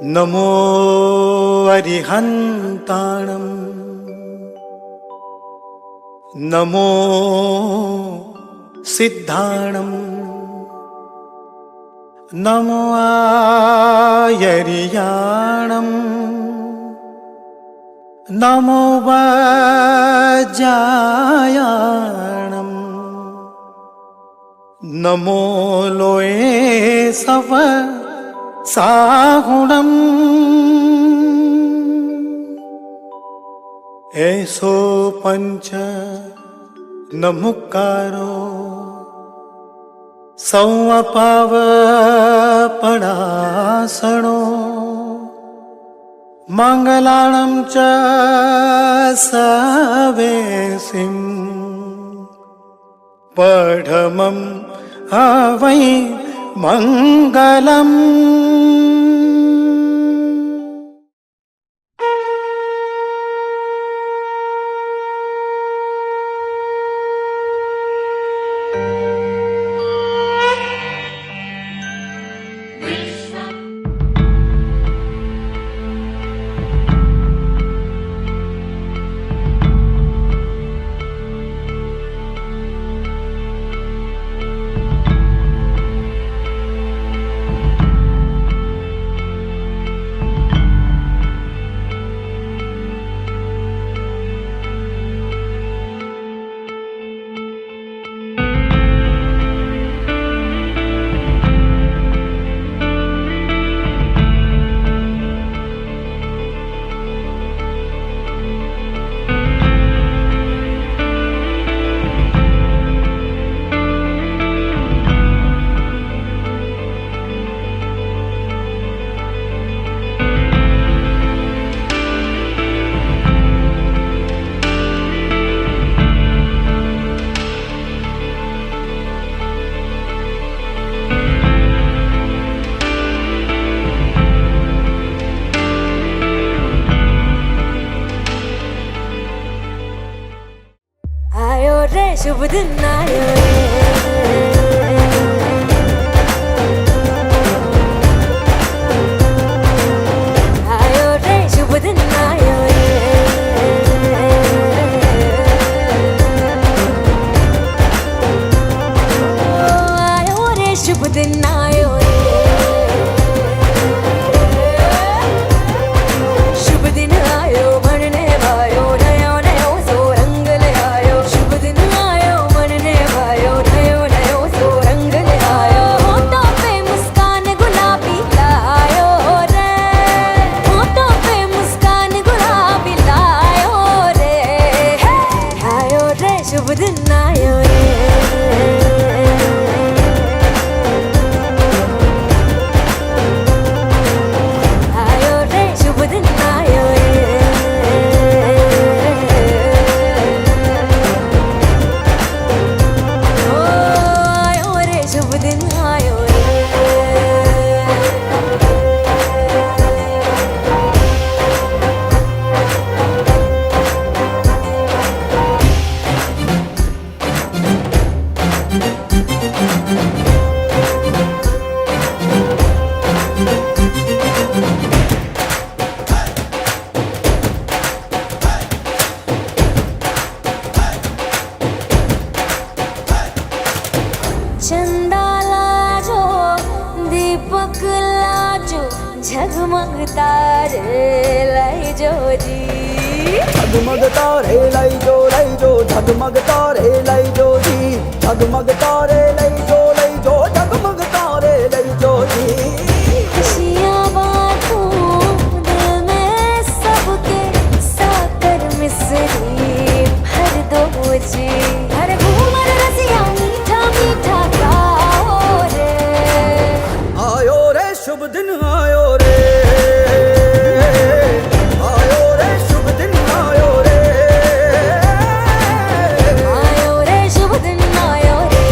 नमो अरिहन्ताणं नमो सिद्धाणं नमो आयर्याणं नमो वज्रायाणं नमो लोये सव साहुणम् ऐसो पंच नमुकारो संवपाव पणासणो मंगलाणं च सवेसिं पढमं हवै मंगलम्। शुभ दिन आयो आयो रे शुभ दिन आयो आयो रे शुभ दिन आयो शुभ दिन आयो बनने भायो नयो नयो सो रंग ले आयो शुभ दिन आयो बनने भायो नयो नयो सो रंग ले आयो होठों पे मुस्कान गुलाबी लायो रे होठों पे मुस्कान गुलाबी लायो रे आयो रे शुभ दिन आयो रे आयो रे शुभ दिन आयो रे ओ आयो रे शुभ दिन आयो रे चंदा लाजो दीपक लाजो झगमग तारे लाई जो जी झगमग तारे लाई जो झगमग तारे लाई जो जी झगमग तारे लाई जो झगमग तारे लाई जो जी खुशियाँ बांटूं दिल में सबके साकर मिसरी भर दो जी हर घूमर रसिया मीठा मीठा गाओ रे आयो रे शुभ दिन आयो रे आयो रे शुभ दिन आयो रे आयो रे शुभ दिन आयो रे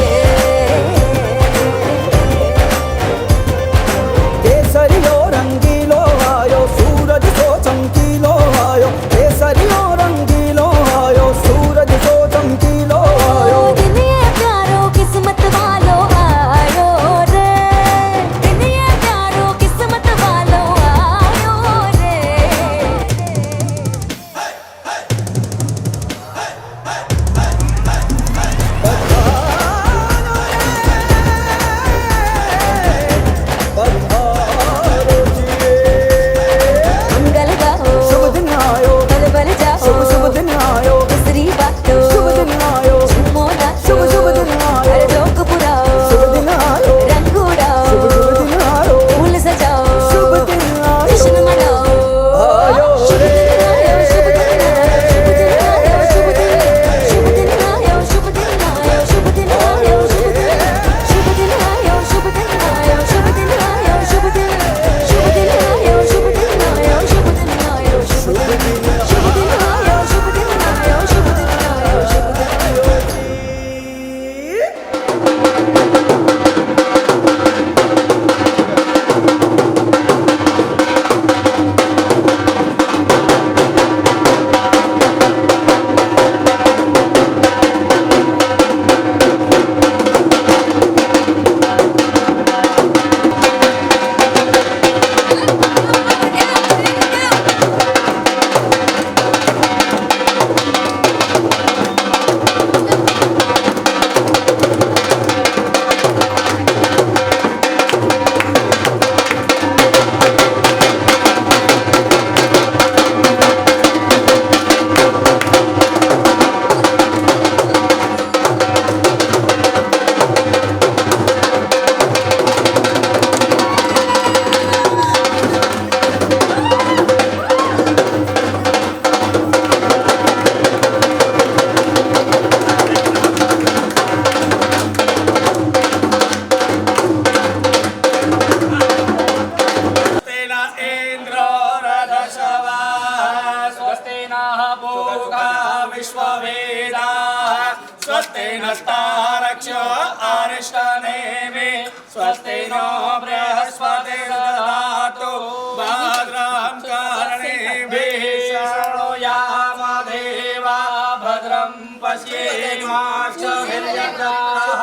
स्वस्तिनस्तारक्ष्यो अरिष्टनेमि स्वस्ति नो बृहस्पतिर्दधातु भद्रं कर्णेभिः शृणुयाम देवा भद्रं पश्येमाक्षभिर्यजत्राः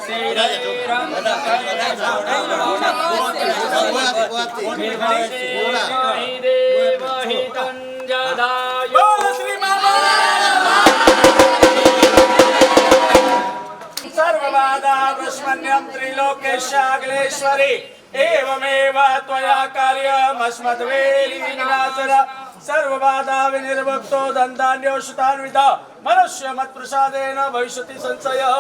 शरीरं देवहितं जदायो सर्वबाधा दुष्मन्यं त्रिलोकेशाग्लेश्वरी एवमेव त्वया कार्यमस्मद्वेलिविनाशर सर्वबाधा विनिर्मुक्तो दन्तान्योषितान्विता मनुष्य मत्प्रसादेन भविष्यति संशयः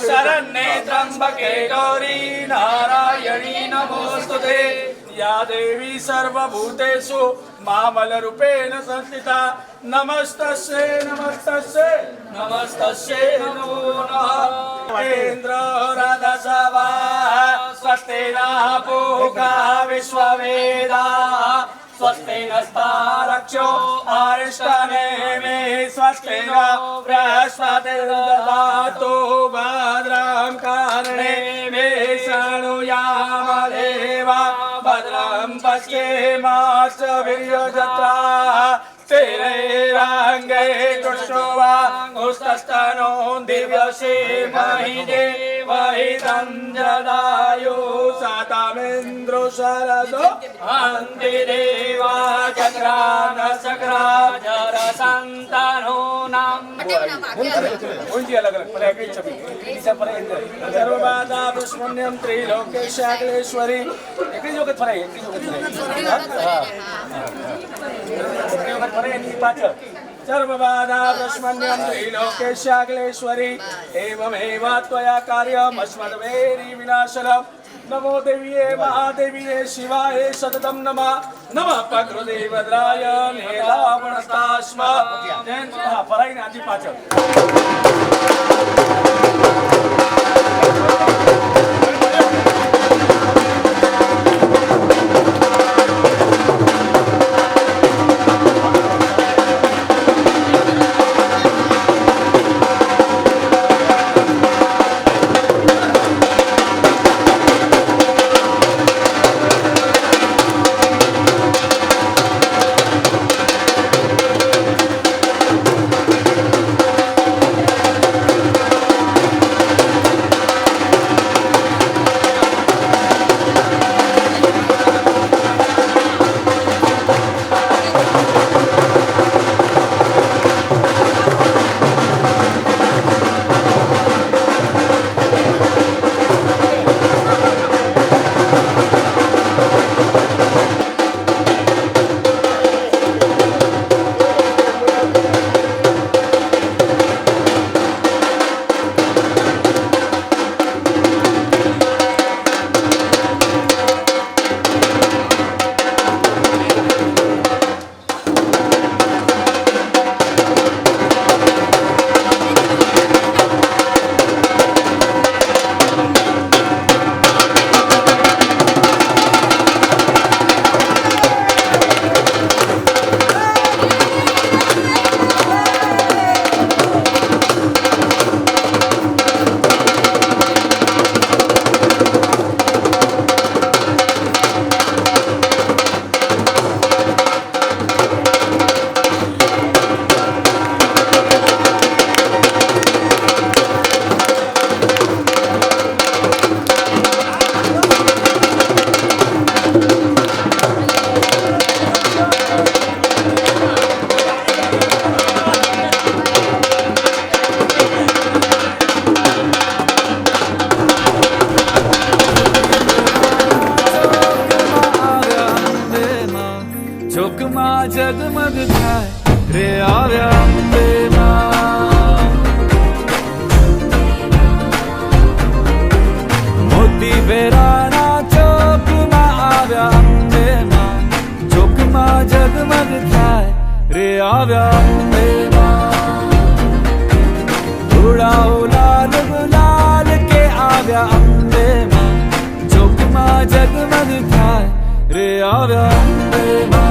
शरण्ये त्र्यम्बके गौरी नारायणी नमोस्तुते या देवी सर्वभूतेषु मामलरूपेण संस्थिता नमस्तस्यै नमस्तस्यै नमस्तस्यै नमो नमः इन्द्र रथसभा स्वस्ति नः पूषा विश्ववेदाः स्वस्ति नस्तारक्ष्यो अरिष्टनेमि स्वस्ति नो बृहस्पतिर्दधातु भद्रं कर्णेभिः शृणुयाम देवा भद्रं पश्येमाक्षभिर्यजत्राः स्थिरैरङ्गै तुष्टुवाङ्गुस्तस्तनो दिव्यसीमहि देवहितं जदायु शतमिन्द्रो शरदो अन्ति देवा चक्रानशक्राजरसन्तानूनां सर्वबाधा दुष्मन्यं त्रिलोकेशाग्लेश्वरी एकरी जोगत फराय एकरी जोगत फराय सर्वबाधा दुष्मन्यं त्रिलोकेशाग्लेश्वरी एवमेव त्वया कार्यमस्मद्वेरि विनाशनम् नमो देवीये महादेवीये शिवाय सततं नमः नमः प्रकृते भद्राय नीलावनस्तास्म हा फराय आजी पाचक जगमग થાય રે આવ્યા અંબે માં મોતી વેરાણા ચોકમાં આવ્યા અંબે માં ચોકમાં જગમગ થાય રે આવ્યા અંબે માં ઉડાઓ લાલ ગુલાલ કે આવ્યા અંબે માં ચોકમાં જગમગ થાય રે આવ્યા અંબે માં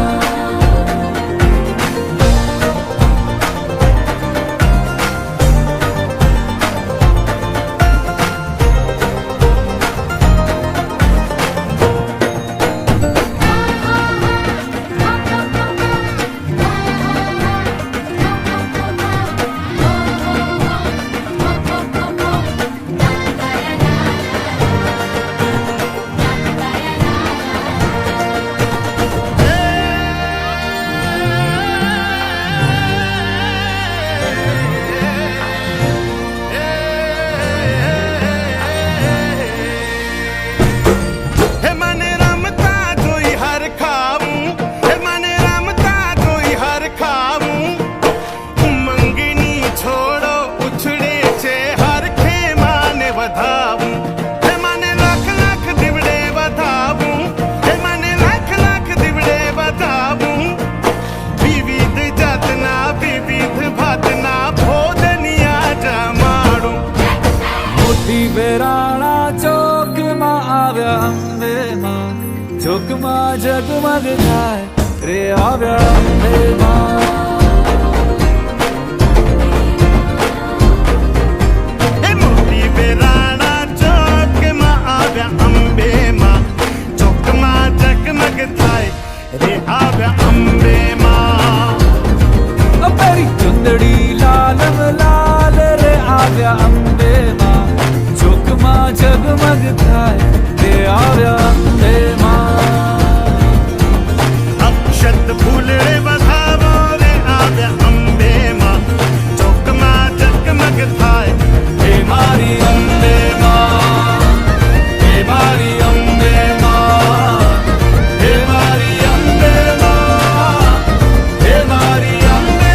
આવ્યા અંબે માં જોગમાં જગમગ થાય રે આવ્યા અંબે માં પેરી ચુંદડી લાલ લાલ રે આવ્યા અંબે માં જોગમાં જગમગ થાય રે આવ્યા અંબે માં અક્ષત ફૂલ રે વધાવો રે આવ્યા અંબે માં ચોકમાં જગમગ થાય હે મારી અંબે માં હે મારી અંબે માં હે મારી અંબે માં હે મારી અંબે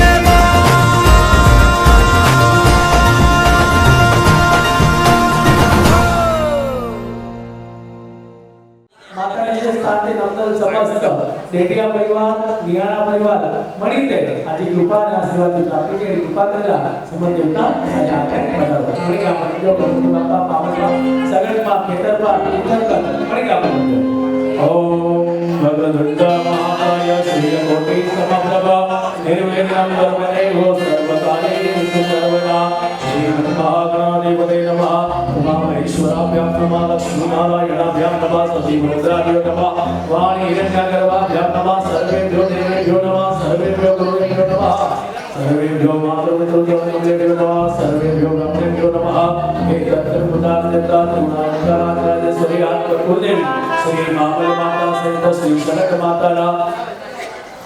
માતાજીના સ્થાનથી નંદન સમસ્ત દેટિયા પરિવાર નિયાણા પરિવાર મળીને આજે કૃપા અને આશીર્વાદ પ્રાપ્તિ કરી કૃપા કરેલા સમય દેવતા આજે આપણે બતાવો મળી ગયા મંદિરો પ્રભુ બાપા પાવનમાં સગનમાં ખેતરમાં તીર્થંકર મળી ગયા મંદિર ઓમ ભગવંત મહાકાય શ્રી કોટિ સમપ્રભા નિર્વિઘ્નમ ધર્મદેવો સર્વકાર્યેષુ સર્વદા શ્રી મહાગણાધિપતે નમઃ ઉમામહેશ્વરાભ્યામ નમઃ લક્ષ્મીનારાયણાભ્યામ નમઃ સતીવૃદ્રાભ્યો નમઃ વાણી હિરણ્યગર્ભાભ્યામ નમઃ સર્વેભ્યો દેવેભ્યો નમઃ સર્વેભ્યો ગુરુભ્યો નમઃ સર્વેભ્યો માતૃપિતૃભ્યો નમઃ સર્વેભ્યો બ્રહ્મેભ્યો નમઃ એકત્રમુદાર્યતા તુણાંકરાજેશ્વરી આત્મકુલદેવી શ્રી મામલ માતા સહિત શ્રી કનક માતાના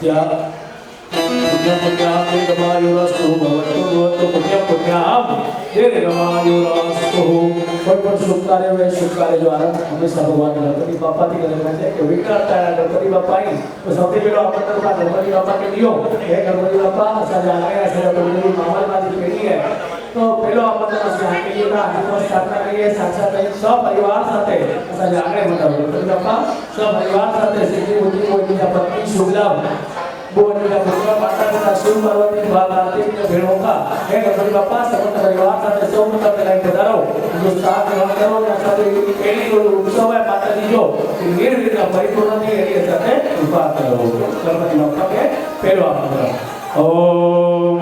ત્યાં પુણ્ય પુણ્યામૃતમાયુરસ્તુ ભવતુ ભવતુ પુણ્ય પુણ્યામ દીર્ઘમાયુરસ્તુ કોઈ પણ શુભ કાર્ય હોય શુભ કાર્ય જો આરંભ હંમેશા ભગવાન ગણપતિ બાપાથી કરેલા છે કે વિકળતા ગણપતિ બાપા આવી તો સૌથી પહેલો આપણે ગણપતિ બાપા કે દિયો હે ગણપતિ બાપા સાજા આયા છે ગણપતિ મામલમાંથી પેઢી હે તો પેલો આપણે આંકડીના હાથમાં સ્થાપના કરીએ સાક્ષાત સપરિવાર સાથે સાજા આંકડે મતલબ ગણપતિ બાપા સપરિવાર સાથે સિદ્ધિ બુદ્ધિ કોઈ બીજા પત્ની શુભ લાભ बोलने का माता पिता शिव पार्वती बाबा कार्तिक ने भेड़ों का है गणपति बापा समस्त परिवार साथ सौ मुद्दा मिलाई पधारो जो साथ ग्रहण करो या साथ एली को उत्सव है माता जी जो निर्विघ्न परिपूर्ण नहीं है साथ कृपा करो गणपति बापा के पहलो आप ओम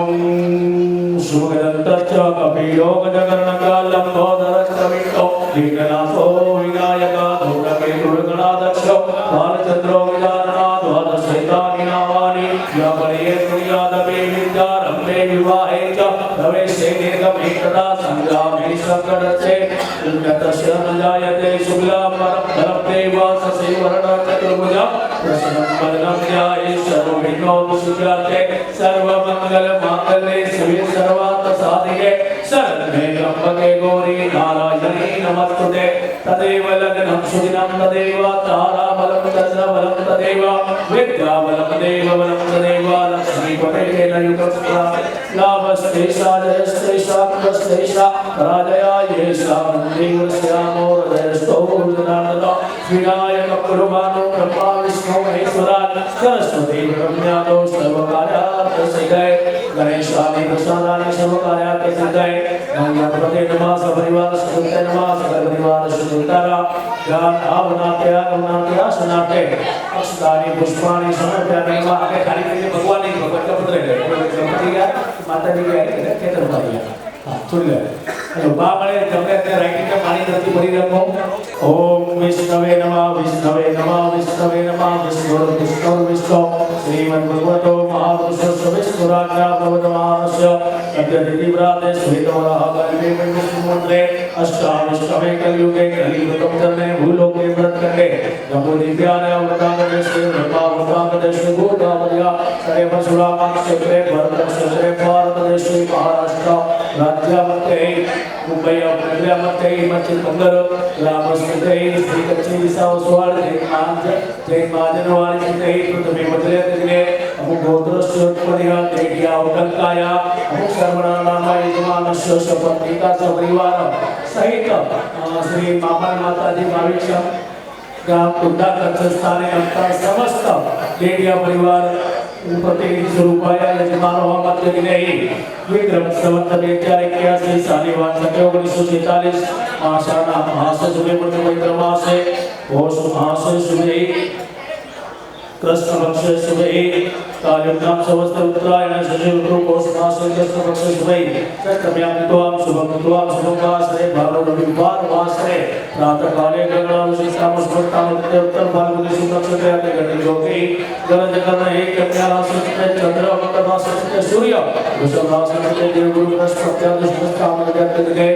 शुभगदंतच्च कपियोग जगन्नकालंबोदरश्रविष्टो विघ्नासो विनायक धूमकेतुर्गणाध्यक्ष बालचंद्रो विजानना द्वादशैतानि नामानि व्यापरे पुण्यादपि विद्यारम्भे विवाहे च प्रवेशे निर्गमे तदा संग्रामे संकटस्य उन्नतस्य न जायते शुक्लां परं देव ससेवर्ण चतुर्भुज प्रसन्नं वदनं ध्याये सर्वविघ्नोपशान्ते सर्वमंगल मांगल्ये शिवे सर्वार्थ साधिके शरण्ये त्र्यंबके गौरी नारायणी नमस्तुते तदेव लग्नं सुदिनं तदेव ताराबलं चन्द्रबलं तदेव विद्याबलं देवबलं तदेव लक्ष्मीपते युगस्या लाभस्तेषा जयस्तेषा कृतस्तेषा राजया येषा देवस्यामो हृदयस्थो जनार्दन विनायक कुर्बानो ब्रह्मा विष्णु महेश्वरा सरस्वती ब्रह्मज्ञानो सर्वकार्यार्थ सिद्धये गणेशानि प्रसादानि सर्वकार्यार्थ सिद्धये गणपते नमः सपरिवार सुते नमः सकल परिवार सुतारा ज्ञान भावनात्या करुणात्या सनाते अक्षतानि पुष्पाणि समर्पयामि नमः आगे खाली करके भगवान ने भगवान का पुत्र है गणपति का माता जी के खेतर भाई हां सुन ले हेलो बाबळे તમને તે રાઈટિંગ કે પાણી નથી ભરી રાખો ઓમ વિષ્ણવે નમઃ વિષ્ણવે નમઃ વિષ્ણવે નમઃ વિષ્ણુ વિષ્ણુ વિષ્ણુ શ્રીમદ ભગવતો મહાપુરુષ વિષ્ણુરાજ્ઞા ભગવતમાનસ્ય અદ્યતિ વ્રાતે શ્વેતવરાહ કલ્પે વિષ્ણુમૂર્તે અષ્ટાવિષ્ણવે કલયુગે કલિયુગમ ચરણે ભૂલોકે વ્રત કરે નમો દિવ્યાને અવતારને શ્રી બ્રહ્મા અવતારને શ્રી ગોદાવર્યા સરે વસુરા માક્ષેત્રે ભરતક્ષેત્રે ભારત દેશે મહારાષ્ટ્ર રાજ્યામતે मुंबई अमरावती हिमाचल बंगाल रामस्मृति श्री कच्ची दिशा उसवाड़ जैन महाजनवाणी चिंतई प्रथमे बदले तगने अमुक गोत्रस्योत्पदिहा देटिया उकंकाया अमुक शर्मणा नामा यजमानस्य सपत्निका सपरिवार सहित श्री मामल माताजी भाविक गांव कुंडा कक्षस्थाने अंतर समस्त देटिया परिवार प्रतिनिधि स्वरूपाया यजमानो मध्य दिने विक्रम संवत 2081 सालीवान संख्या 1946 आषाढ़ मास जुले महीने मैत्र मासे घोष महाशय शुभे कृष्ण पक्ष शुभे कालिकां समस्त उत्तरायण शशि ऋतु घोष महाशय कृष्ण पक्ष शुभे चक्रम्यां शुभं वासरे भानु रविवार वासरे प्रातः काले गगनाभिषेकां स्मृतां उत्तर फाल्गुनी शुक्ल नक्षत्रे घटी योगी गरज कर्ण एक कन्या राशि चंद्र मकर राशि सूर्य वृषभ राशि देव गुरु बृहस्पति आदि शुभकामना व्यक्त के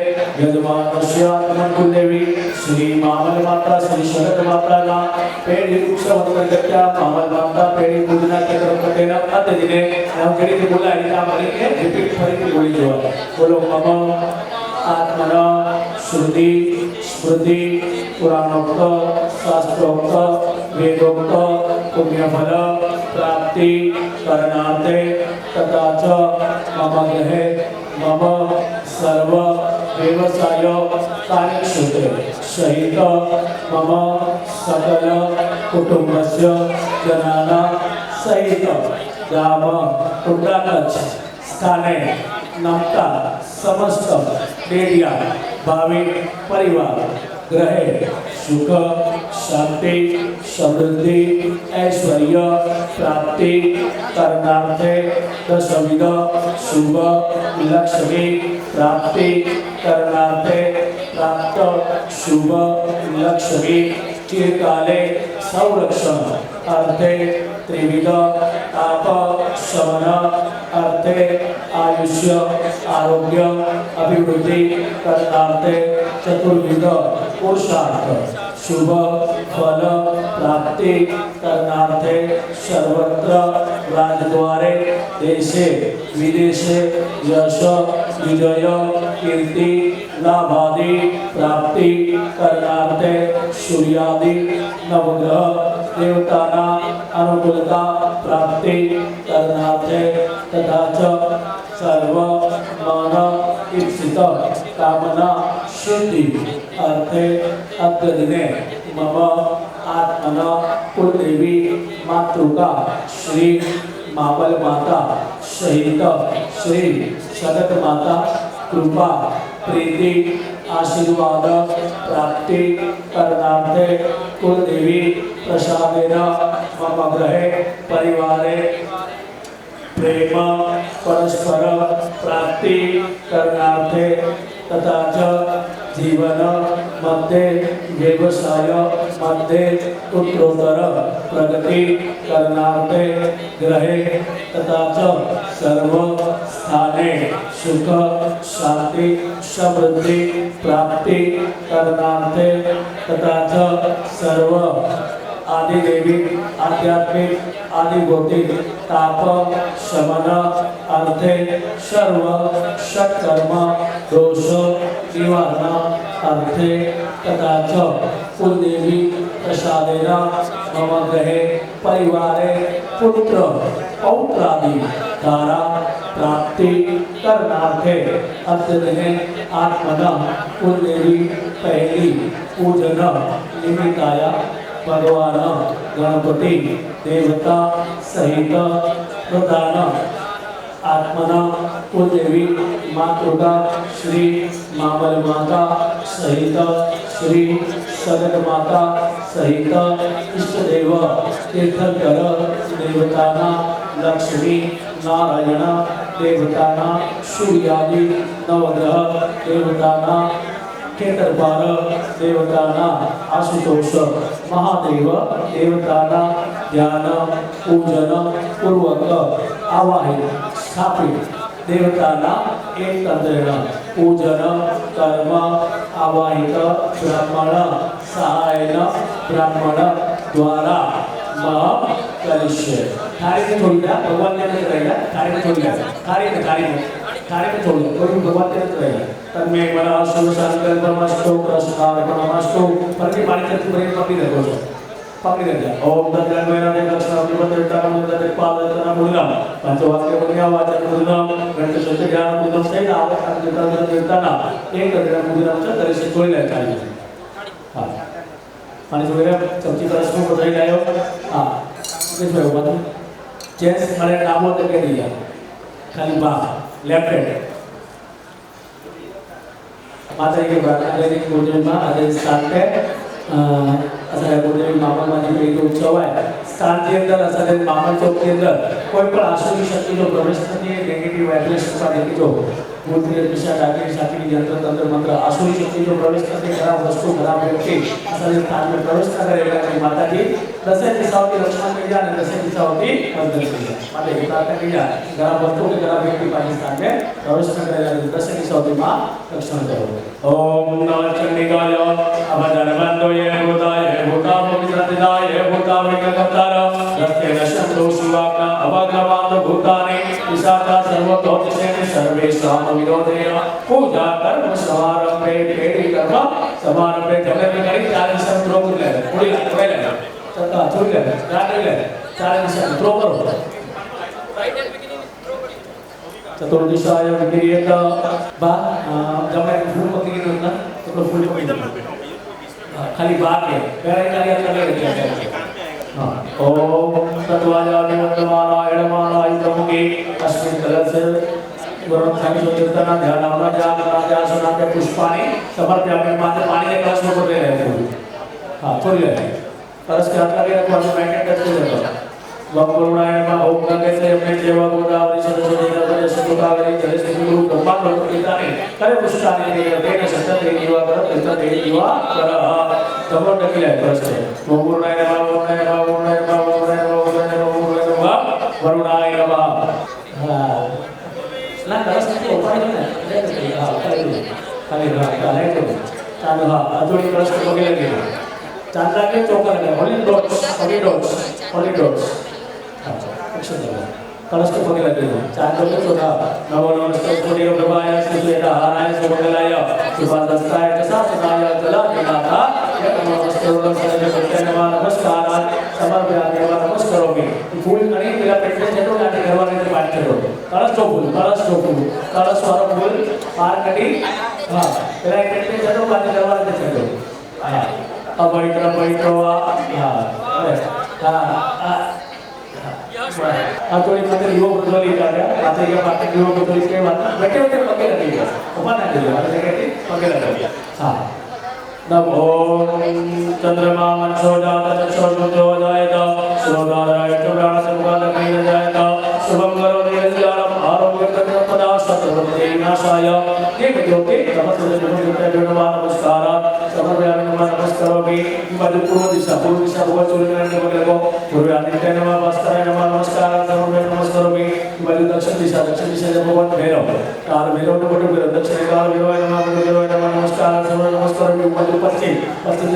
यजमानस्य आत्मन देवी श्री मामल माता श्री शरद माता ना पेड़ी उत्सव करके मामल माता पेड़ी पूजना के क्रम कटेना अत दिने हम केड़ी बोला इता मरी के रिपीट फरी बोली जो बोलो मम आत्मना श्रुति स्मृति पुराणोक्त शास्त्रोक्त वेदोक्त पुण्यफल प्राप्ति करणार्थे तथा च मम गृहे मम सर्व व्यवसाय कार्यक्षेत्रे सहित मम सकल कुटुंबस्य जनानां सहित ग्राम कुंडाकच्छ स्थाने नमता समस्त डेडिया भावी परिवार ग्रहे सुख शांति समृद्धि ऐश्वर्य प्राप्ति करणार्थे दशविध शुभ लक्ष्मी प्राप्ति करणार्थे प्राप्त शुभ लक्ष्मी चिरकाले संरक्षण अर्थे त्रिविध ताप शमन अर्थे आयुष्य आरोग्य अभिवृद्धि करणार्थे चतुर्विध पुरुषार्थ शुभ फल प्राप्ति करणार्थे सर्वत्र राजद्वारे देशे विदेशे यश विजय कीर्ति लाभादि प्राप्ति करणार्थे सूर्यादि नवग्रह देवताना अनुकूलता प्राप्ति करणार्थे तथा च सर्व मन इप्सित कामना सिद्धि अर्थे अद्य दिने मम आत्मना कुलदेवी मातृका श्री मावल माता सहित श्री शरद माता कृपा प्रीति आशीर्वाद प्राप्ति करणार्थे कुलदेवी प्रसादेन मम गृहे परिवारे प्रेम परस्पर प्राप्ति करणार्थे तथा च जीवन मध्ये व्यवसाय मध्ये उत्तरोत्तर प्रगति करणार्थे गृहे तथा च सर्व स्थाने सुख शांति समृद्धि प्राप्ति करणार्थे तथा च सर्व आदि देवी आध्यात्मिक आदि भौतिक ताप शमन अर्थे सर्व षट्कर्म दोष निवारण अर्थे तथा च कुलदेवी प्रसादेन मम गृहे परिवारे पुत्र पौत्रादि द्वारा प्राप्ति करणार्थे अद्य दिने आत्मना कुलदेवी पहली पूजन निमित्ताय भगवान गणपति देवता सहित प्रधान आत्मना कुलदेवी मातृका श्री मावल माता सहित श्री शरद माता सहित इष्टदेव तीर्थंकर देवताना लक्ष्मी नारायण देवताना सूर्यादि नवग्रह देवताना केतरपार देवताना आशुतोष महादेव देवताना ध्यान पूजन पूर्वक आवाहित स्थापित देवताना एक तंत्रेण पूजन कर्म आवाहित ब्राह्मण सहायन ब्राह्मण द्वारा मह करिष्ये कार्य छोड़ दिया भगवान ने करेगा कार्य छोड़ दिया कार्य छोड़ दिया कोई भगवान ने करेगा तब मैं बड़ा शुभ संकल्प नमस्तु कृष्णार्पण नमस्तु प्रति पानी करके बड़े पकड़ी रख जा ओम तत्काल मेरा ने लक्षण अपने देवता का मंत्र एक पाद रचना बोलना पंचवाक्य बोलना वाचन बोलना गणित सत्य ज्ञान बोलना सही आवक का देवता ना एक करके बोलना तरह से कोई नहीं चाहिए हां पानी छोड़े सब्जी का रसम बताई जायो हां किस में होगा चेस मारे नामों तक के दिया खाली बा लेफ्ट हैंड माता के प्रार्थना करने की पूजन में आदेश साथ है असांजा गुरुदेव मामल मां जेको इहो उत्सव आहे स्थान जे अंदरि असांजे मामल चौक जे अंदरि कोई पण आसुरी शक्ति जो प्रवेश न थिए नेगेटिव वाइब्रेशन सां जेकी जो भूतप्रेत दिशा डाकिनी शाकिनी यंत्र तंत्र मंत्र आसुरी शक्ति जो प्रवेश न थिए खराब वस्तु खराब व्यक्ति असांजे स्थान में प्रवेश न करे एवढा करी माताजी 10 दिशाओं रक्षण कई जा 10 दिशाओं बंधन कई जा माते प्रार्थना कई जा खराब वस्तु के खराब व्यक्ति पाकिस्तान में प्रवेश न करे 10 दिशाओं मां रक्षण करो। ओम नमः चंडिकाय अभजनबंधोये भूताय भूतापवित्रतिदाय भूताविकर्तार रस्ते नशंतो शिवाग्न अभग्रवाद भूतानि विशाखा सर्वतोदिशेन सर्वेषां विरोधेन पूजा कर्म समारंभे पेड़ी कर्म समारंभे जगत में करी 40 श्लोक ले पूरी ले चलता छोड़ ले स्टार्ट ले 40 श्लोक करो चतुर्दिशाय विक्रियेत बा जब मैं फूल पकड़ी तो ना तो फूल पकड़ी खाली बात है पहले कार्य करने हां ओम तत्वायामि वन्दमानाय नमानाय प्रमुखे अस्मिन् कलशे वरुण खाली कीर्तना ध्यानामना ध्यानासनाते पुष्पाणि समर्पयामि माते पानी के कलश में पड़े रहे हां छोड़ ले कलश के हाथ लगे रखो हम मेंटेन करते रहो वम करुणाय नमः ओम गंगे से अपने देवा गोदावरी सरस्वती नर्मदे सिंधुकावरी जलेस्मिन् गुरु ब्रह्मांड लोकपितानि करे पुष्टानि देन सत्य देवा कर तीर्थ देवा कर तमो डकिले प्रश्न ओम करुणाय नमः ओम करुणाय नमः ओम करुणाय नमः ओम करुणाय नमः ओम करुणाय नमः वरुणाय नमः हां ना कलश के ऊपर नहीं हां खाली खाली तो चांद हां अजोड़ी कलश को लगे चांदा के चौका लगे होली डॉट्स कलश के पगे लगे चांद के चौका नमो नमस्ते सूर्य प्रभाय सुजेता हाराय सुमंगलाय सुभादस्ताय तसासनाय कलाविनाथा नमो नमस्ते नमस्ते नमस्कार समर्पयामि नमस्कारोमि फूल कणी मेरा पेट में चलो लाठी घरवाले से बात करो कलश फूल कलश वाला फूल पार कटी हां मेरा पेट में चलो लाठी घरवाले से चलो हां अब पवित्रवा हां थोड़ी माते युवा बदली जाता माते ये बात युवा बदली के बाद बैठे बैठे पगे लगेगा ऊपर ना चले माते कहते पगे लगेगा हां नमो चंद्रमा मनसो जात चक्षुर्जो जायत सुरोदाराय चुराण संवाद कहीं जायत शुभम करो देवजालम आरोग्य कन्या सतवते नाशाय देव ज्योति नमस्ते नमस्कार समर्पयामि नमस्कारोमि पूर्व दिशा भगवान सूर्य नमः लगो पूर्व आदित्य नमः भास्कराय नमः नमस्कार समर्पयामि नमस्कारोमि दक्षिण दिशा भगवान भैरव काल भैरव को दक्षिण काल भैरव नमः नमस्कार समर्पयामि नमस्कारोमि पश्चिम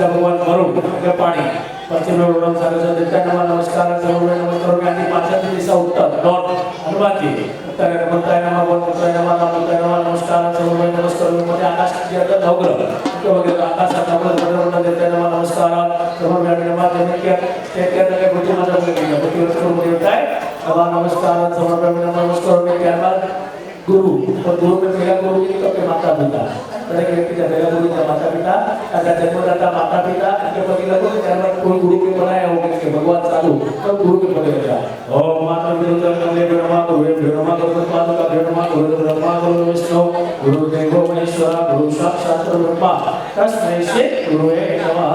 भगवान वरुण के पानी पश्चिम में वरुण सागर देवता नमः नमस्कार समर्पयामि नमस्कारोमि आदि पांचवी दिशा उत्तर नॉर्थ हनुमान जी उत्तर नमस्कार नमः नमस्कार नमः नमस्कार समर्पयामि नमस्कारोमि मध्य आकाश के अंदर नवग्रह के वगैरह आकाश नवग्रह देवता नमः नमस्कार समर्पयामि नमः के के बुद्धि मतलब के बुद्धि को देवता है नमस्कार समर्पयामि नमः नमस्कारोमि त्यारबाद गुरु और गुरु में पहला गुरु जी तो के माता पिता तरह के व्यक्ति का पहला गुरु का माता पिता अगर जन्मदाता माता पिता के पति लगो त्यारबाद कोई गुरु के बनाया हो के भगवान साधु तो गुरु के पति लगा ओम माता पिता नमः गुरु पाद का नमः गुरु ब्रह्मा गुरु विष्णु गुरु देवो महेश्वर गुरु साक्षात ब्रह्मा तस्मै श्री गुरुवे नमः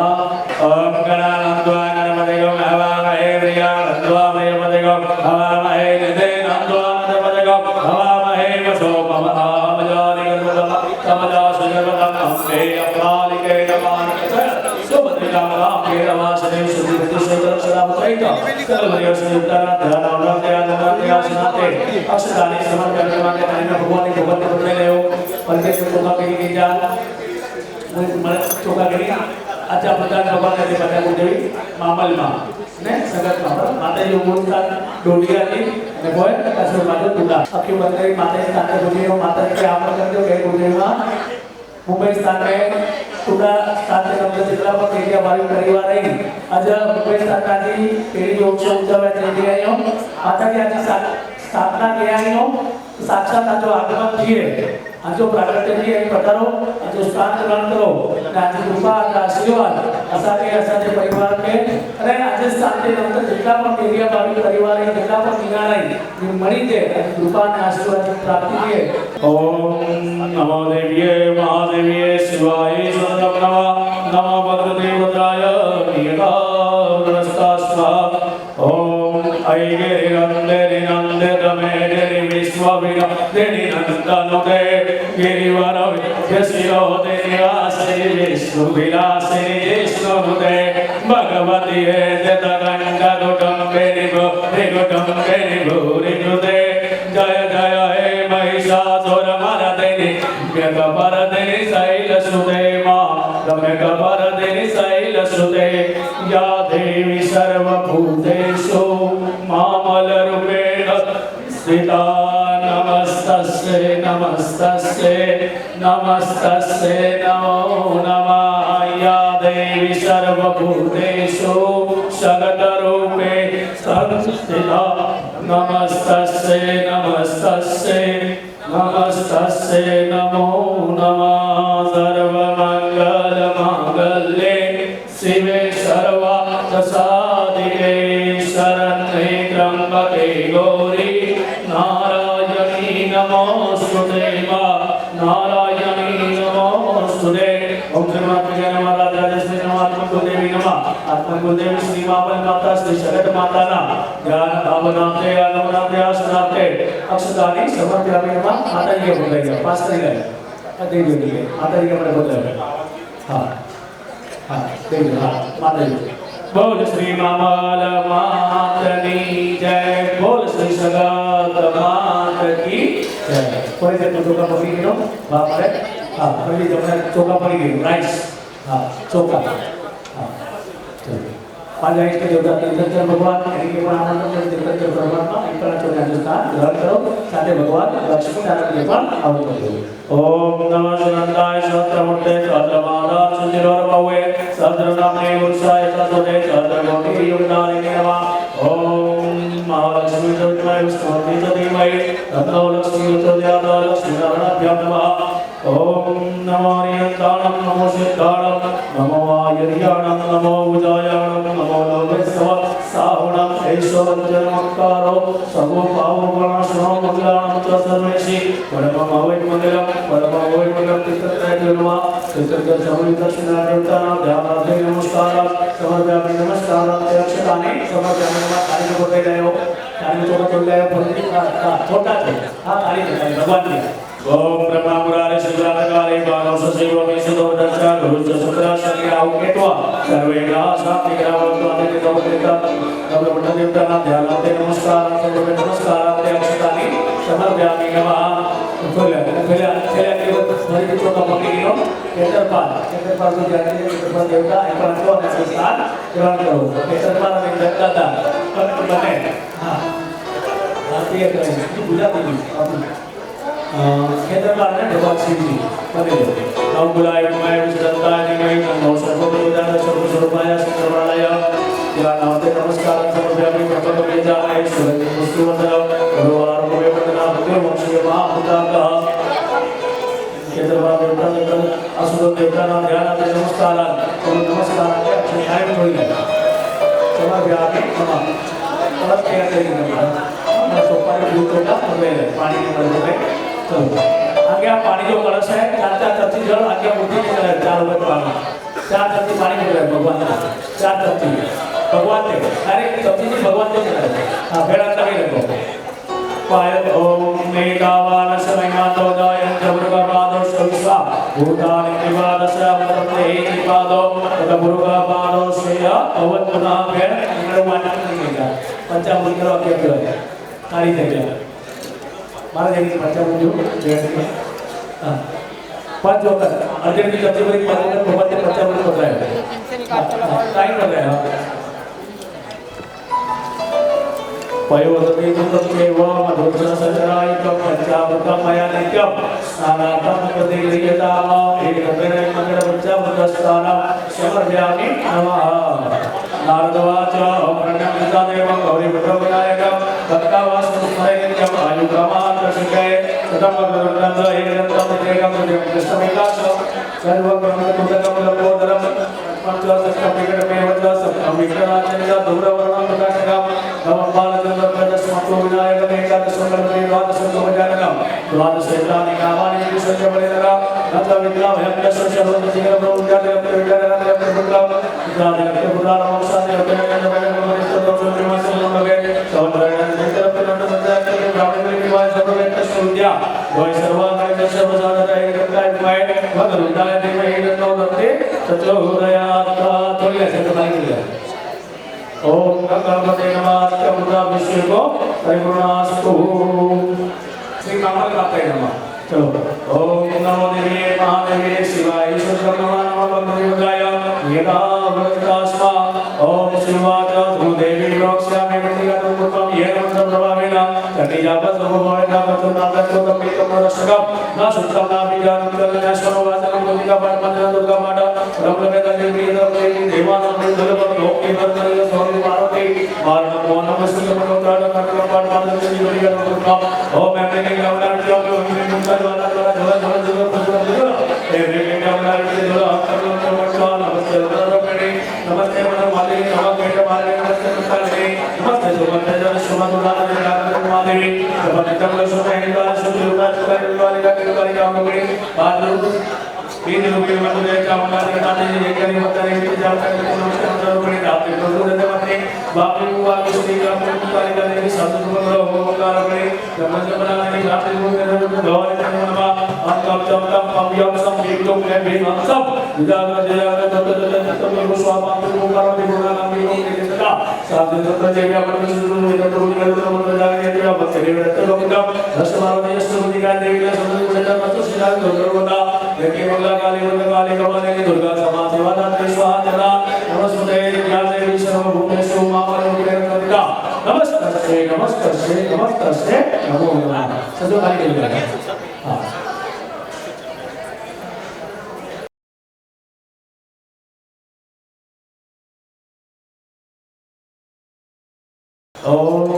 ओम गणानाद्वा नमदेगम हवामहे प्रियाद्वा मदेगम हवामहे निदेनाद्वा नमदेगम हवामहे वसो ममहामजानि गरुडम तमजा सुजगतम अम्बे अप्रालिके नमानि सुभद्रिकामलाम्बे नमासने सुधीर्ति सुदर्शनामत्रैका सर्वदेव संयुक्तारा ध्यानावनाते अक्षराणि समर्पयामि नमः भगवान के भगवान को ले लो पंडित को चोका के जा મને ચોકા કરી આજા બધા ભગવાન ને બધા દેવી મામલમાં ને સગતમાં માતાજી બોલતા ડોડિયાની અને બોય કસો માતો તુડા અખી મંદિર માતાજી સાથે બોલીઓ માતાજી કે આમ કરજો કે બોલીમાં મુંબઈ સ્થાને તુડા સાથે નંબર जिला पर एरिया वाली परिवार है आज मुंबई स्थानाची पेरी योगशो उद्यावे दिली आयो आता की आज स्थापना के आयो साक्षात जो आगमन किए जो प्रागट्य किए पठारो जो स्थान ग्रहण करो आज कृपा आशीर्वाद असाके असाचे परिवार के अरे आज स्थान के नंतर जितना पण एरिया वाली परिवार है जितना पण निगाराई मरी दे कृपा ने आशीर्वाद प्राप्ति किए ओम नमो देव्ये महादेव्ये शिवाय नमः नमो भद्रदेवताय गिरिनंदिनि नंदितमेदिनि विश्वविनोदिनि नंदनुते गिरिवरविद्यशिरोदे निवासिनि विष्णुविलासिनि जिष्णुनुते भगवति हेतगण्डगुटुम्बिनि भूरिगुटुम्बिनि भूरिनुते जय जय हे महिषासुरमर्दिनि व्यगपरदिनि शैलसुते मां व्यगपरदिनि शैलसुते या देवी सर्वभूतेषु मामलरूपेण स्थिता नमस्तस्यै नमस्तस्यै नमस्तस्यै नमो नमः या देवी सर्वभूतेषु सगतरूपे संस्थिता नमस्तस्यै नमस्तस्यै नमस्तस्यै नमो नमः सर्वमङ्गलमाङ्गल्ये शिवे सर्वार्थसाधिके शरण्ये त्र्यम्बके गौरी नारायणी नमोस्तुते मा नारायणी नमोस्तुते ओम श्रीमात्रे नमः राजराजेश्वरी नमः आत्मकुलदेवी नमः आत्मकुलदेवी श्री मापन माता श्री जगत माताना ज्ञान भावनाते अनुनाते आसनाते अक्षतानि समर्पयामि नमः माताजी को बोलिए पास करिए दे दीजिए माताजी को बोलिए हां हां दे दीजिए हां माताजी बोल श्री मामल मातनी जय बोल श्री सगत मात की जय कोई से चोका पकड़ी लो बाप रे हां पहले जब चोका पकड़ी गई राइस हां चोका हां चलो पांच इष्ट देवता तीर्थंकर भगवान इनके प्रणाम करते तीर्थंकर परमात्मा इन पर चोका अनुष्ठान ग्रहण करो साथे भगवान लक्ष्मी नारायण के पास आहुति करो ओम नमः शिवाय सहस्रमूर्ते सहस्रपादा सुंदरोर्भवे सहस्रनामे वृक्षाय तदोदे सहस्रकोटि युगदारिणे नमः ओम महालक्ष्मी ज्योतिर्मय विष्णुमूर्ति धीमहि तन्नो लक्ष्मी प्रचोदयात् लक्ष्मीनारायणाभ्यां नमः ओम नमो नियन्ताणं नमो सिद्धाणं नमो आयुर्याणं नमो उजायाणं नमो लोकेश्वर साहुणं ऐश्वर्यमकारो सर्वो पावनाशनो मंगलाणं च सर्वेषि परममवैमङ्गलं परममवैमङ्गलं तीर्थत्रयजन्म तीर्थत्र समविदर्शना देवतानां ध्यानार्थे नमस्कारः समर्पयामि नमस्कारः अक्षतानि समर्पयामि नमः कार्य होते गए हो कार्य तो गए छोटा हां कार्य भगवान ने ओम ब्रह्मा मुरारे शिवरात्रि बाणो सशिवो विशुद्धो दर्शा गुरुच शुक्रा शनिराव केतवा सर्वे ग्रह शांति ग्रहवन्तु अतिथि देवता नव ब्रह्म देवता ध्यानार्थे नमस्कार सर्वे नमस्कारार्थे अक्षतानि समर्पयामि नमः पहले के हरि को का पकड़ियो केतरपाल को जाने केतरपाल देवता एकरा को नमस्कार ग्रहण करो केतरपाल में दादा बने हां आरती करें पूजा करें केतरपाल ने भगवान शिव जी बने नव बुलाय मैं विष्णुदाय निमय नमो सर्वभूताय सर्वस्वरूपाय सर्वराय ज्ञानावते नमस्कार समर्पयामि भगवते वेदाय सुरति मुस्तुवंदन गुरुवार को वंदना भक्ति वंशीय महाभूताका केतरपाल देवता असुर देवता नाम ध्यानाते नमस्कार नमस्कार के अच्छे टाइम होइए समर्पयामि नमः परत क्या करेंगे मैं सोपारी दूध का पानी के अंदर चलो आगे आप पानी जो कलश है चार तत्ती जल आगे मूर्ति के कलश 4 रुपए पानी 4 तत्ती पानी मिल रहा है भगवान का 4 तत्ती भगवान ने अरे तत्ती नहीं भगवान ने चला हां बेड़ा तभी रखो पायल ओम मेघावान समयमातो दायं जबरुगा पादो सविसा भूतानि निवारस अमरते पादो जबरुगा पादो सेया अवत्ना भेड़ निर्वाण नहीं पंचामृत करो आगे करो कार्य देगा मारा जाएगी पंचामृत जो जैसे हां पांच होकर अर्जुन की सबसे बड़ी बात है भगवान ने पंचामृत बताया टाइम कर रहे हैं पयोदते दुर्गेव मधुरन संजराय पंचामृतम मया नित्यम स्नानार्थम प्रतिगृह्यताम एकत्रेण मंगल पंचामृतस्नानं समर्पयामि नमः नारदवाच प्रणम्यता देवं गौरी विनायकं भक्तावासुस्मरेण्यं आयुकामान्तशिखे सतम गुरुनन्द एकदन्तं एकं कृष्णविलासं सर्वगमनकुन्दकं लम्बोदरं पंचदशकपिकटमेव सप्तम विक्रमाचर्य दूरवर्णं प्रकाशकं नवं बालचन्द्रप्रदस्मतो विनायकमेकादशं द्वादशं द्वादशैतानि नामानि विश्वजबलेनरा नतविद्याभयं दशशरोजिगरप्रभुजातकप्रविजयनरप्रभुत्राम वै सर्वांगस्य सर्वसाधनाय कर्ताय भगवन्ताय देवै तन्नो दत्ते प्रचोदयात् थोड़ी ऐसे तो नहीं किया ओम गणपते नमः कमुदा विश्वको परिपूर्णास्तु श्री कामल काते नमः चलो ओम नमो देवी महादेवी शिवाय ईश्वर नमः नमः भगवताय येना भक्तास्मा ओम शिवाय देवी प्रोक्षामि मतिगतम येन प्रभावेन तनिजापत भगवाना पतनातो कपितम रसगम न सुतम ना विज्ञानं कल्याणस्वरो वाचनं दुर्गा पाठमंत्र दुर्गा पाठ ब्रह्मवे देवी देवानं दुर्लभम लोके वर्तनय स्वामी पार्वती मारण मोहनम सुतमनोत्राण कर्म पाठ मंत्र दुर्गा दुर्गा ओम एमने गवनार जो मुंडर वाला द्वारा धरा धरा धरा धरा एवरे गवनार के द्वारा कर्म नमस्कार नमस्ते नमस्ते नमस्ते मन माले नमः केट माले नमस्ते नमस्ते नमस्ते सुमंत जन सुमंतुला मादेवी नमस्ते सुमंत निवास सुलुका सुलुकाली का निवाली का मगरी बादल तीन लोग मधुरे कामना निकाले ये करी बताने के जाता है नमस्ते नमस्ते आपके प्रभु देवते बापू बापू श्री का पुकारी का देवी साधु मंगल होमकार करे नमस्ते बनाने के आपके प्रभु देवते गौर नमः अंकम चमकम पम्यम सम विक्तो में भी हम सब विदागर जयागर तत्व तत्व में स्वामी प्रभु का दिगुना नामी को के सदा साधु तत्व जय अपन सुरु में प्रभु के मंत्र जागे दिया भक्त देव तत्व लोकम दशमारो यस्तुति का देवी का सुरु में तत्व सुधा दुर्गा देवी मंगला काली कमले की दुर्गा समा सेवा दात्री स्वाहा चला नमस्ते ज्ञान देवी सर्व भूतेषु मामरूपे कविता नमस्ते नमस्ते नमस्ते नमो नमः सजो खाली कर हां ओम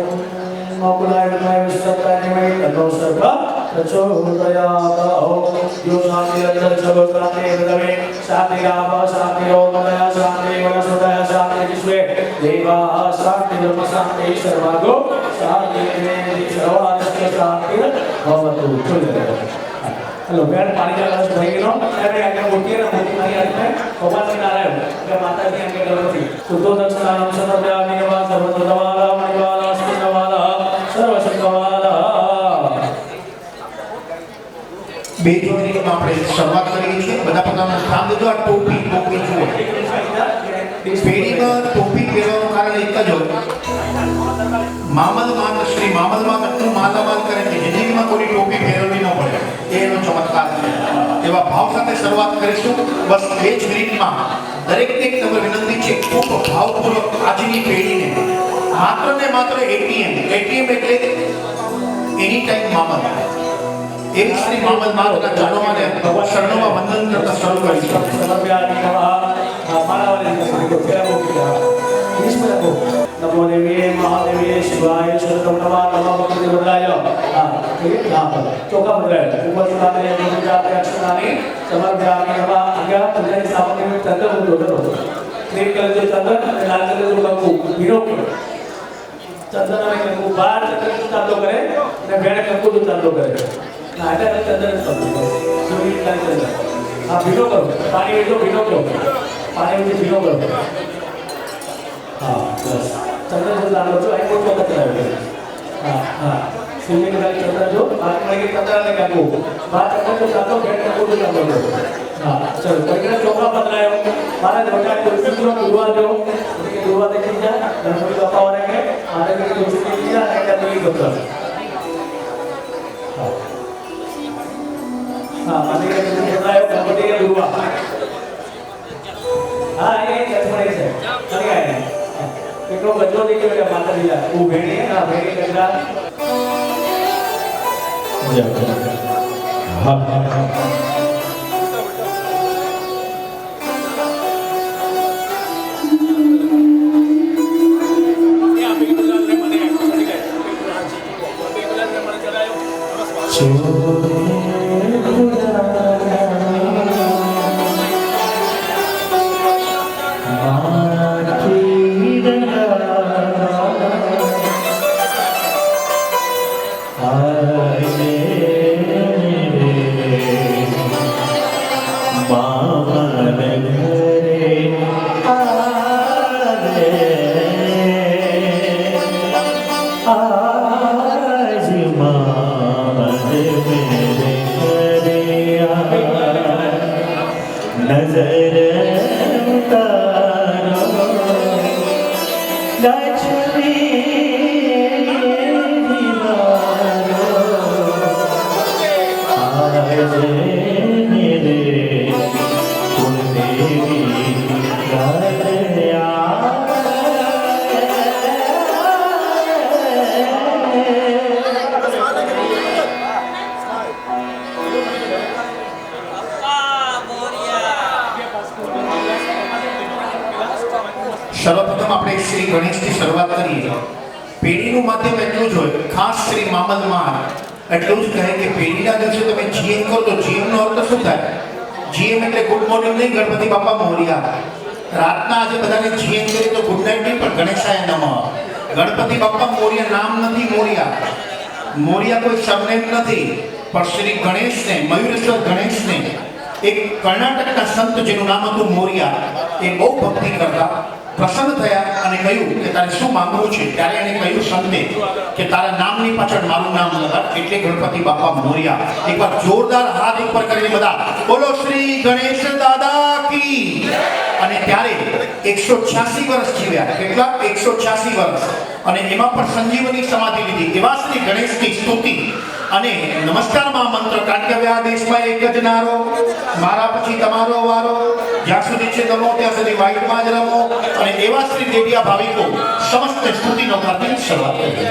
मकुलाय नमः विष्णुपाय नमः ततो सर्वा प्रचोदयात् ओम यो शांति अंदर सब प्राणे हृदय शांति राम शांति ओमया शांति वनस्पतय शांति विश्वे देवा शांति धर्म शांति सर्वागो शांति देवी सर्वानस्ते शांति भवतु हेलो मैं पानी का ग्लास भर गिनो अरे आगे मोटी है मोटी नहीं आती है भगवान की नारायण क्या माता की आगे गणपति सुतो दक्षिणाम सर्वव्यापी नमः सर्वतोदवाला मणिवाला स्थितवाला सर्वशक्तवाला બે દીકરીમાં આપણે શરૂઆત કરી છે બધા પોતાનું સ્થાન દીધું આ ટોપી ટોપી જુઓ પેઢીમાં ટોપી પહેરવાનું કારણ એક જ હોય મામલમાન શ્રી મામલમાન આટલું માલામાલ કરે છે જિંદગીમાં કોઈ ટોપી પહેરવી ન પડે એ એનો ચમત્કાર છે એવા ભાવ સાથે શરૂઆત કરીશું બસ 2 જ મિનિટમાં દરેકને એક નમ્ર વિનંતી છે ખૂબ ભાવપૂર્વક આજની પેઢીને માત્ર ને માત્ર એટીએમ એટલે એની ટાઈમ મામલ एक श्री मामल माता जानों ने शरणों में वंदन करता शुरू कर दिया सर्वव्यापी नमः माला वाले को क्या हो गया इसमें को नमो देवी महादेवी शिवाय शरणं नमः नमः भगवते वरदाय हां ठीक यहां पर चौका बोल रहा है ऊपर सुनाने हैं जाते अक्षरानी सर्वव्यापी नमः आज्ञा पूजन सामग्री में चंदन उधर ग्रीन कलर जो चंदन लाल कलर जो कंकु हीरो चंदन में कंकु बाहर चंदन चालू करे ने बेड़े कंकु तो चालू करे आटा का चंदन सब सूर्य का चंदन आप भिगो करो पानी में जो भिगो करो पानी में भिगो करो हाँ बस चंदन जो डालो जो आई को चौका है हाँ हाँ सूर्य का चंदन जो पानी में चंदन लगा को बात चंदन जो डालो बैठ कर को डालो हाँ चलो कोई ना चौका बदलाए मारा छोटा कुर्सी जो दुआ जो उनके दुआ देखिए जा गणपति बापा वाले के आने के कुर्सी देखिए जा एक आदमी बदला हाँ हाँ माने के जो बदलाए गणपति के दुआ हाँ ये कैसे से चल गया है एक लोग बच्चों देखिए बेटा माता दिला वो भेड़ी है ना भेड़ी कचरा हाँ हाँ आज मामल में સર્વપ્રથમ આપણે શ્રી ગણેશથી શરૂઆત કરીએ. પેઢીનું માધ્યમ એટલું જ હોય, ખાસ શ્રી મામલમાં એટલું જ કહે કે પેઢીના દિવસે તમે જીએમ કરો તો જીએમનો અર્થ શું થાય? જીએમ એટલે ગુડ મોર્નિંગ નહીં, ગણપતિ બાપા મોરિયા. રાતના આજે બધાને જીએમ કરી તો ગુડ નાઇટ નહીં, પણ ગણેશાય નમઃ. ગણપતિ બાપા મોરિયા નામ નથી મોરિયા. મોરિયા કોઈ સરનેમ નથી, પણ શ્રી ગણેશને, મયુરેશ્વર ગણેશને એક કર્ણાટકના સંત જેનું નામ હતું મોરિયા, એ બહુ ભક્તિ કરતા, પ્રસન્ન થયા અને કહ્યું કે તારે શું માંગવું છે. ત્યારે એને કહ્યું સંતે કે તારા નામની પાછળ મારું નામ લગાડ, એટલે ગણપતિ બાપા મોરિયા. એકવાર જોરદાર હાથ ઉપર કરીને બધા બોલો શ્રી ગણેશ દાદા કી. અને ત્યારે 186 વર્ષ જીવ્યા. કેટલા? 186 વર્ષ. અને એમાં પણ સંજીવની સમાધિ લીધી. એવા શ્રી ગણેશની સ્તુતિ અને નમસ્કારમાં મંત્ર, કારણ કે હવે આ દેશમાં એક જ નારો, મારા પછી તમારો વારો, જ્યાં સુધી છે તમો ત્યાં સુધી વાઈટમાં જ રમો. અને એવા શ્રી દેવિયા ભાવિકો સમસ્ત સ્તુતિનો કાર્ય શરૂઆત કરી.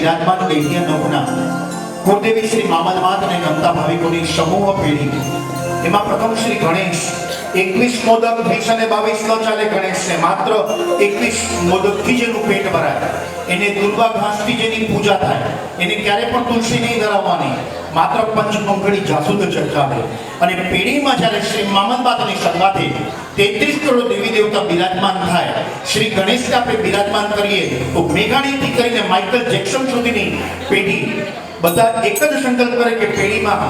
બિરાજમાન દેવીય નવના કુળદેવી શ્રી મામલમાત અને નમતા ભાવિકોની સમૂહ પેઢી એમાં પ્રથમ શ્રી ગણેશ 21 મોદક 20 અને 22 ન ચાલે ગણેશને માત્ર 21 મોદકથી જેનું પેટ ભરાય એને દુર્વા ઘાસથી જેની પૂજા થાય એને ક્યારે પણ તુલસી નહીં ધરાવવાની માત્ર પંચમંગળી જાસૂદ ચઢાવે અને પેઢીમાં જ્યારે શ્રી મામલમાતની સંગાથે 33 કરોડ દેવી દેવતા બિરાજમાન થાય શ્રી ગણેશને આપણે બિરાજમાન કરીએ તો મેઘાણીથી કરીને માઇકલ જેક્સન સુધીની પેઢી બધા એક જ સંકલ્પ કરે કે પેઢીમાં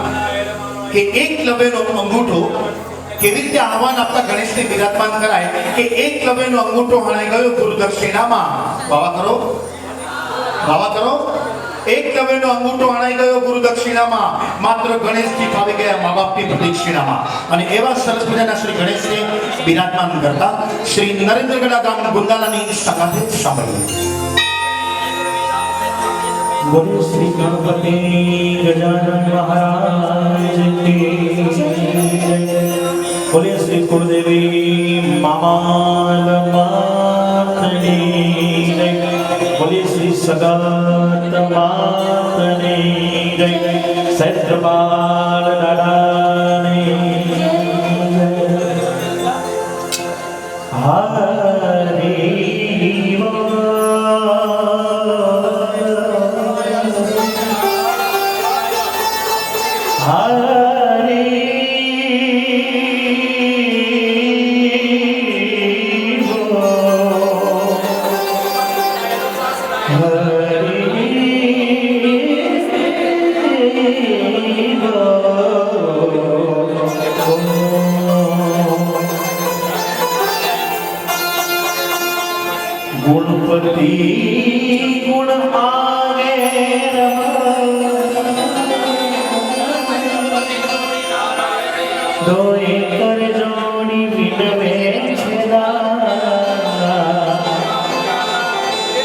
કે એકલવ્યનો અંગૂઠો કેવી રીતે આહવાન આપતા ગણેશને બિરાજમાન કરાય કે એકલવ્યનો અંગૂઠો હણાઈ ગયો ગુરુદક્ષિણામાં ભાવા કરો એકલવ્યનો અંગૂઠો હણાઈ ગયો ગુરુદક્ષિણામાં માત્ર ગણેશજી ફાવી ગયા મા બાપની પ્રદક્ષિણામાં અને એવા સરસ મજાના શ્રી ગણેશને બિરાજમાન કરતા શ્રી નરેન્દ્રગઢા ગામ ગુંદાલાની સંગાથે સાંભળીએ. बोलो श्री गणपति गजानन महाराज की बोले श्री कुलदेवी मामलमातनी बोले श्री सगत मातनी सैत्रबाल दादानी गुणपति गुण आगे दो कर जोड़ी विनवे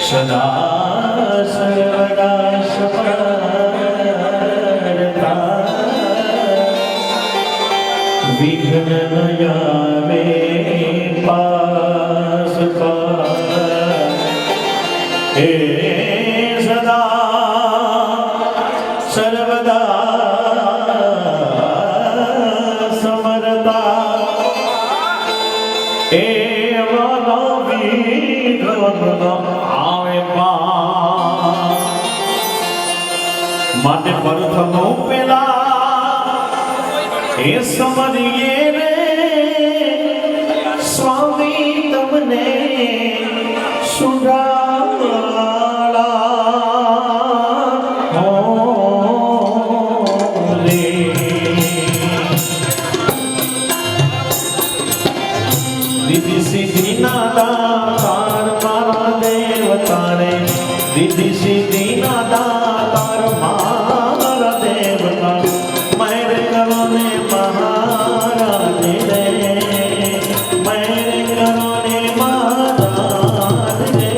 सदा सर्वदा सफलता विघ्न नयावे पास का हे सदा सर्वदा समरता एवं विघ्न आवे माते प्रथमो पेला ए समरिए रे स्वामी तमने सुरा रिद्धि सिद्धि नादातार मारा देवता रे रिद्धि सिद्धि नादातार मारा देवता मेरे करो ने महाराज रे मेरे करो ने महाराज रे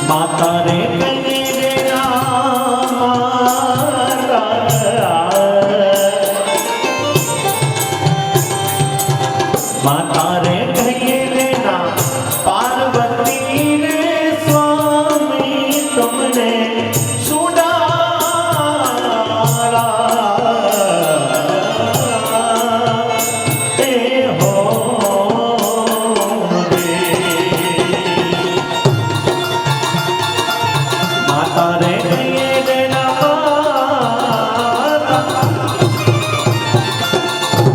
माता रे माता रे कहिए लेना पार्वती रे स्वामी तुमने सुडाला हो माता रे कहिए लेना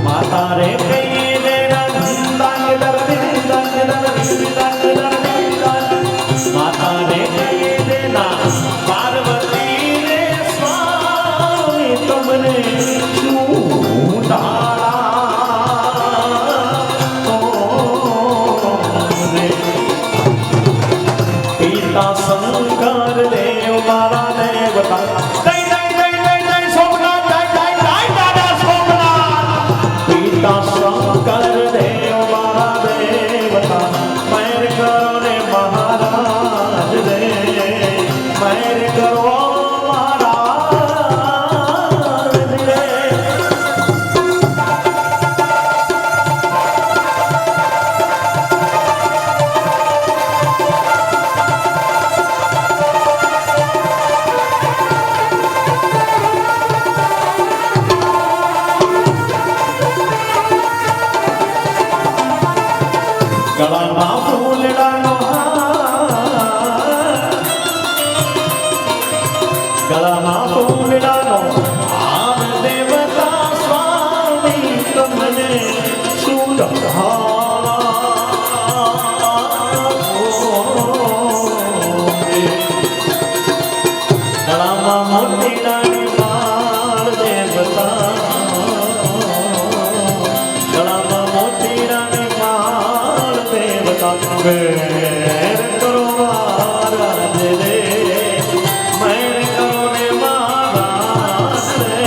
माता रे कहिए लेना તા શંકર દેવ મારા દેવતા મહેર કરો ને મહારાજ રે મહેર કરો મહારાજ રે ગળામાં ફૂલડાનો હાર ગળામાં ફૂલડાનો હાર દેવતા સ્વામી તમને ગળામાં મોતીડાની માળ દેવતા ગળામાં મોતીડાની માળ દેવતા મેર કરો મહારાજ રે મેર કરો ને મહારાજ રે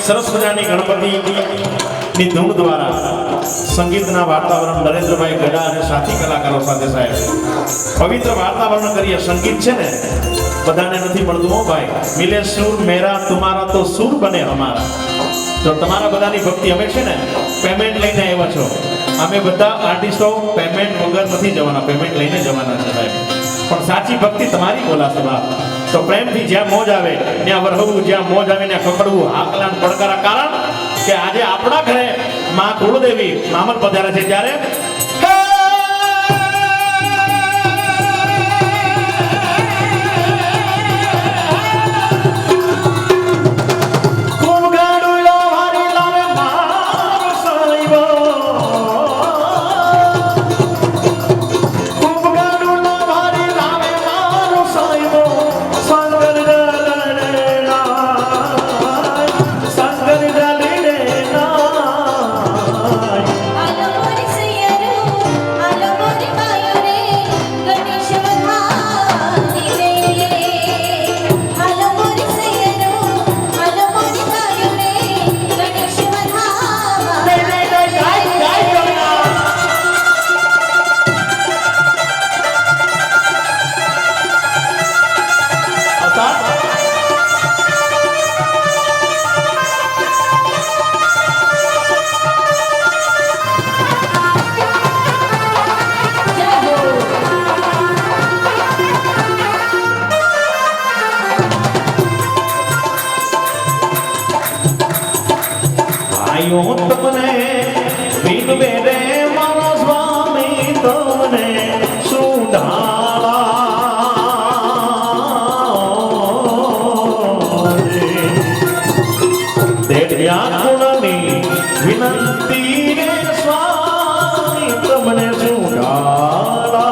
સરસ મજાની ગણપતિની ધૂન દ્વારા સંગીતના વાતાવરણ નરેન્દ્રભાઈ ગડા અને સાથી કલાકારો સાથે સાહેબ પવિત્ર વાતાવરણ કરીએ. સંગીત છે ને બધાને નથી મળતું હો ભાઈ. મિલે સુર મેરા તુમારા તો સુર બને હમારા. જો તમારા બધાની ભક્તિ અમે છે ને પેમેન્ટ લઈને આવ્યા છો. અમે બધા આર્ટિસ્ટો પેમેન્ટ વગર નથી જવાના, પેમેન્ટ લઈને જવાના છે સાહેબ. પણ સાચી ભક્તિ તમારી બોલાશે બાપ. તો પ્રેમથી જ્યાં મોજ આવે ત્યાં વરહવું, જ્યાં મોજ આવે ત્યાં ખકડવું, હાકલાન પડકારા. કારણ કે આજે આપણા ઘરે માં કુળદેવી મામલ પધારે છે ત્યારે તમને વિનવે રે મારા સ્વામી તમને સુધારા દેવ્યાકુળની વિનંતી રે સ્વામી તમને સુધારા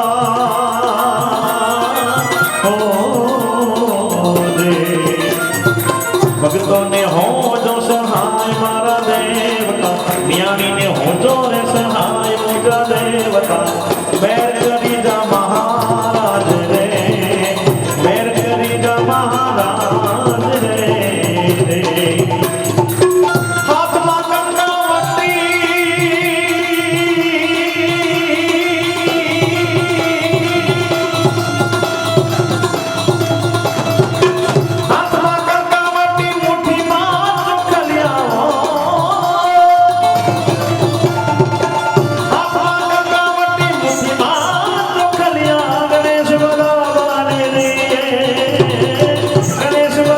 ભક્તોને હો જો સહાય મારા દેવતા જ્ઞાનીને હોજો રે સહાય મોજા દેવતા મેર કરી જા મહારાજ રે મેર કરી જા મહારાજ રે હાથમાં ગણેશ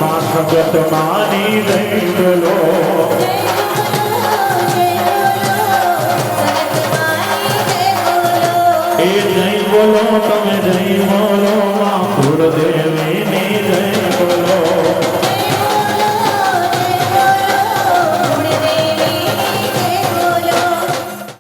માં સગત માની જય બોલો એ જય બોલો તમે જય બોલો માં કુળદેવી